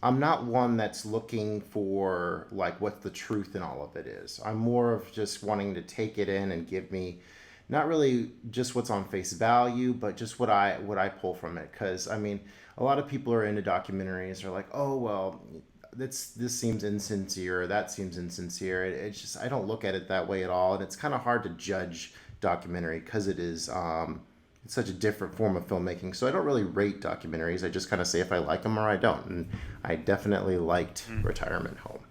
I'm not one that's looking for like what the truth in all of it is. I'm more of just wanting to take it in and give me not really just what's on face value, but just what I pull from it. Because I mean, a lot of people are into documentaries. Are like, oh well, this seems insincere, or that seems insincere. It's just I don't look at it that way at all, and it's kind of hard to judge documentary because it is it's such a different form of filmmaking. So I don't really rate documentaries. I just kind of say if I like them or I don't. And I definitely liked Mm. Retirement Home.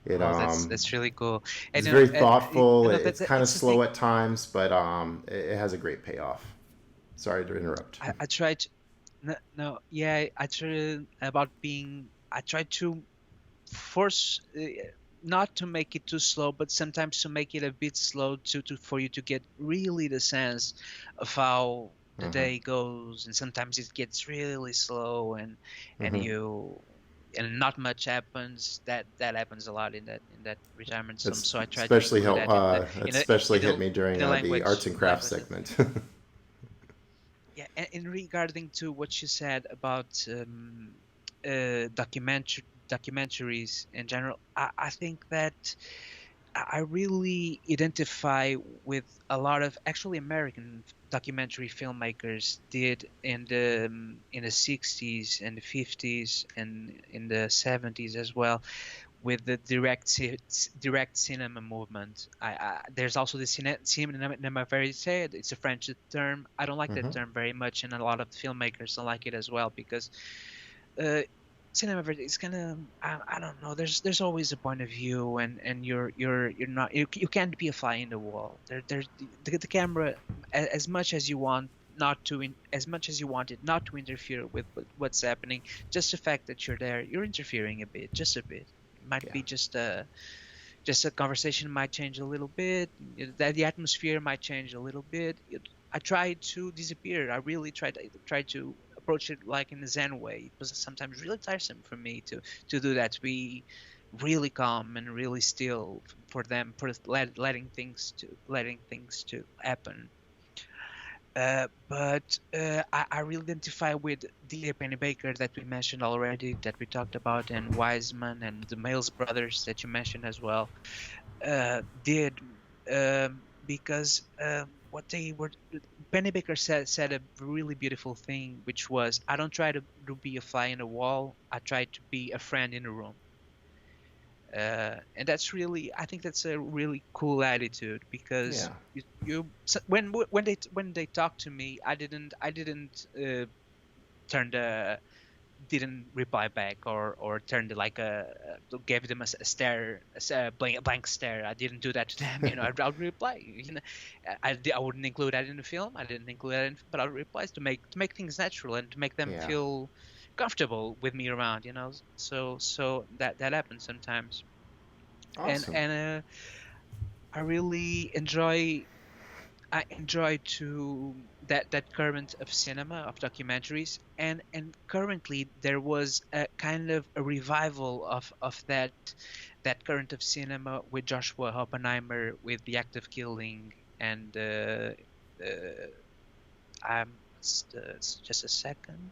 It Oh, that's really cool. it's And very thoughtful. that, It's that kind of it's the thing. slow at times, but it has a great payoff. Sorry to interrupt. I tried. No, no, yeah, I try to force not to make it too slow, but sometimes to make it a bit slow to for you to get really the sense of how the Hmm. day goes, and sometimes it gets really slow, and Hmm. you and not much happens. That happens a lot in that retirement home. It's So I try to especially include help. that in the It in a especially in hit a me during in a the arts and crafts language that segment. yeah. And in regarding to what you said about documentaries in general, I think that I really identify with a lot of actually American documentary filmmakers did in the 60s and the 50s and in the 70s as well, with the direct cinema movement. There's also the cinema verite. It's a French term. I don't like that Hmm. term very much, and a lot of filmmakers don't like it as well because uh, cinema verite is kind of I don't know. There's always a point of view, and you're not you can't be a fly in the wall. There's the camera as much as you want not to as much as you want it not to interfere with what's happening. Just the fact that you're there, you're interfering a bit, just a bit. It might Yeah. be just a conversation might change a little bit. That the atmosphere might change a little bit. I tried to disappear. I really tried to approach it like in a Zen way. It was sometimes really tiresome for me to do that, to be really calm and really still for them, for letting things to happen. But I really identify with D.A. Pennebaker that we mentioned already, that we talked about, and Wiseman and the Maysles brothers that you mentioned as well. Did because what they were Pennebaker said a really beautiful thing, which was, I don't try to be a fly in the wall. I try to be a friend in the room. And that's really, I think that's a really cool attitude, because Yeah. when they talk to me, I didn't turn didn't reply back or turned like gave them a stare, a blank stare. I didn't do that to them. I would reply. I wouldn't include that in the film. I didn't include that but I would reply to make things natural and to make them Yeah. feel comfortable with me around. So that happens sometimes. and Awesome. and I really enjoy. I enjoy to that current of cinema, of documentaries, and currently there was a kind of a revival of that current of cinema with Joshua Oppenheimer, with The Act of Killing, and I'm just a second,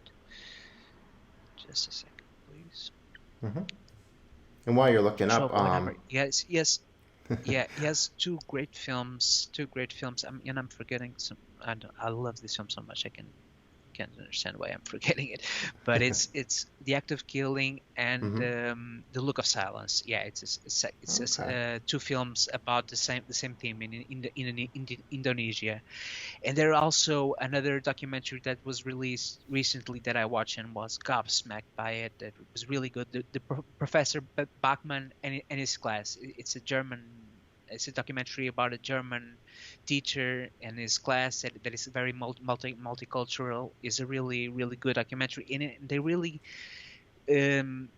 please. Hmm. And while you're looking Joshua up, Oppenheimer, yes, yes. Yeah, he has two great films. Two great films. I'm forgetting some. I love this film so much. I can't understand why I'm forgetting it. But it's The Act of Killing and hmm, The Look of Silence. Yeah, okay. two films about the same theme in Indonesia. And there are also another documentary that was released recently that I watched and was gobsmacked by it. That was really good. Professor Bachmann and his class. It's a German. It's a documentary about a German teacher and his class that is very multicultural. Is a really good documentary. And they really um,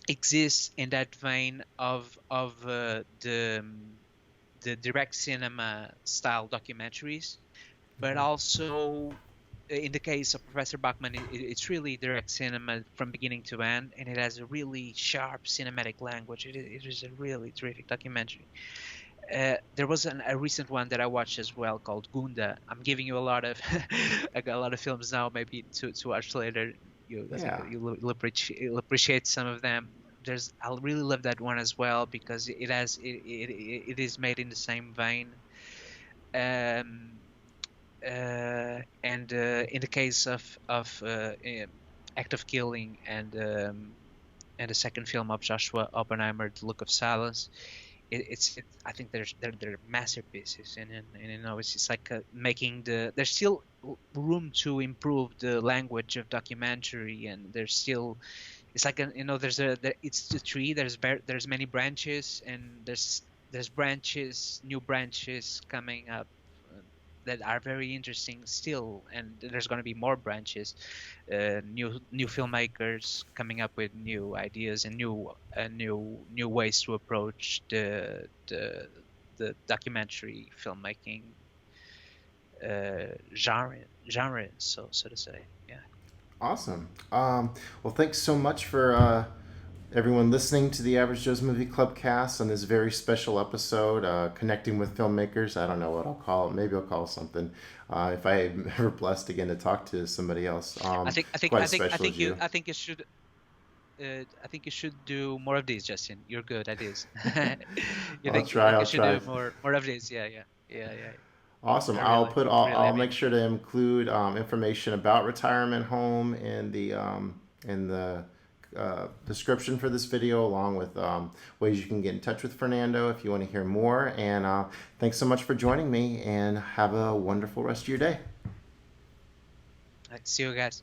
exist in that vein of the direct cinema style documentaries, but Okay. also in the case of Professor Bachmann, it's really direct cinema from beginning to end, and it has a really sharp cinematic language. It is a really terrific documentary. There was a recent one that I watched as well called Gunda. I'm giving you a lot of I got a lot of films now, maybe to watch later. I think Yeah. you'll appreciate some of them. I really love that one as well because it is made in the same vein. Um, and in the case of Act of Killing and the second film of Joshua Oppenheimer, The Look of Silence, I think they're masterpieces, and it's like making there's still room to improve the language of documentary, and there's still it's like it's the tree. There's many branches, and there's new branches coming up that are very interesting still, and there's going to be more branches, new filmmakers coming up with new ideas and new ways to approach the documentary filmmaking genre, so to say. Yeah. Awesome. Well, thanks so much for everyone listening to the Average Joe's Movie Club cast on this very special episode, connecting with filmmakers. I don't know what I'll call it. Maybe I'll call it something. If I am ever blessed again to talk to somebody else, I think I think quite I as think I special as think you you. I think you should I think you should do more of these, Justin. You're good at this. I'll You try. think you I'll should try. do more of this? Yeah. Awesome. I'll make sure to include information about retirement home in the description for this video, along with ways you can get in touch with Fernando if you want to hear more. And thanks so much for joining me, and have a wonderful rest of your day. See you guys.